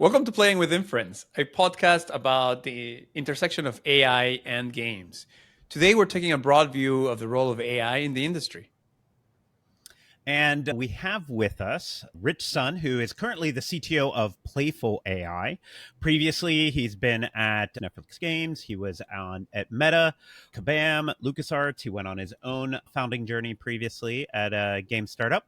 Welcome to Playing with Inference, a podcast about the intersection of AI and games. Today, we're taking a broad view of the role of AI in the industry. And we have with us Rich Sun, who is currently the CTO of Playful AI. Previously, he's been at Netflix Games. He was at Meta, Kabam, LucasArts. He went on his own founding journey previously at a game startup.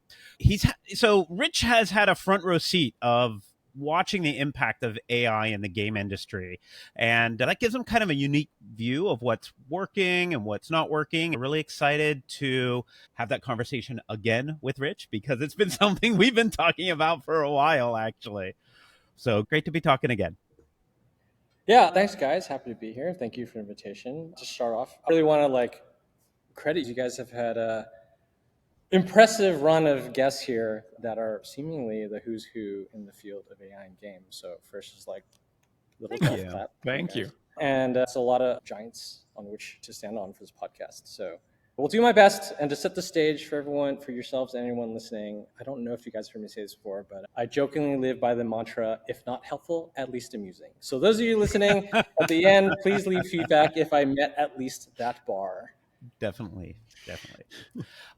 So Rich has had a front row seat of watching the impact of AI in the game industry. And that gives him kind of a unique view of what's working and what's not working. I'm really excited to have that conversation again with Rich because it's been something we've been talking about for a while, actually. So great to be talking again. Yeah, thanks guys. Happy to be here. Thank you for the invitation. To start off, I really want to credit you guys have had a impressive run of guests here that are seemingly the who's who in the field of AI and games. So first is little Thank golf you. clap. Thank you. And it's a lot of giants on which to stand on for this podcast. So we'll do my best. And to set the stage for everyone, for yourselves and anyone listening, I don't know if you guys heard me say this before, but I jokingly live by the mantra, if not helpful, at least amusing. So those of you listening at the end, please leave feedback if I met at least that bar. Definitely.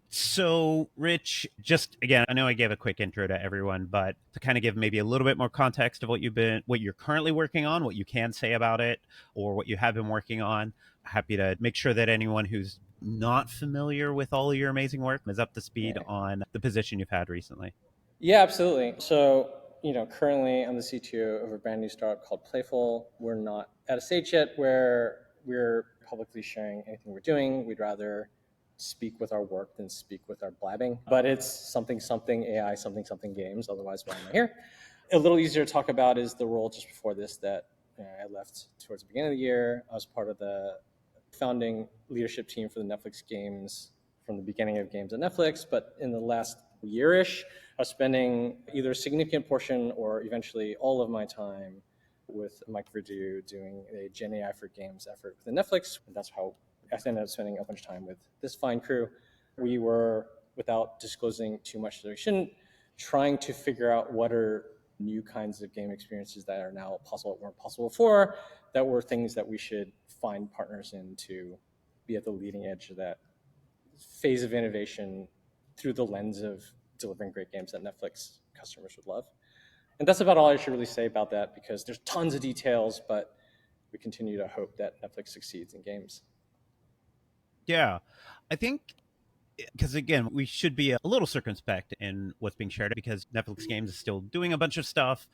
So, Rich, just again, I know I gave a quick intro to everyone, but to kind of give maybe a little bit more context of what you're currently working on, what you can say about it, or what you have been working on. Happy to make sure that anyone who's not familiar with all of your amazing work is up to speed on the position you've had recently. Yeah, absolutely. So, currently I'm the CTO of a brand new startup called Playful. We're not at a stage yet where we're publicly sharing anything we're doing. We'd rather speak with our work than speak with our blabbing. But it's something AI, something games. Otherwise, why am I here? A little easier to talk about is the role just before this that I left towards the beginning of the year. I was part of the founding leadership team for the Netflix games from the beginning of games at Netflix. But in the last year-ish, I was spending either a significant portion or eventually all of my time with Mike Verdu doing a Gen AI for games effort within Netflix. And that's how I ended up spending a bunch of time with this fine crew. We were, without disclosing too much that we shouldn't, trying to figure out what are new kinds of game experiences that are now possible that weren't possible before, that were things that we should find partners in to be at the leading edge of that phase of innovation through the lens of delivering great games that Netflix customers would love. And that's about all I should really say about that because there's tons of details, but we continue to hope that Netflix succeeds in games. Yeah, I think because again, we should be a little circumspect in what's being shared because Netflix Games is still doing a bunch of stuff.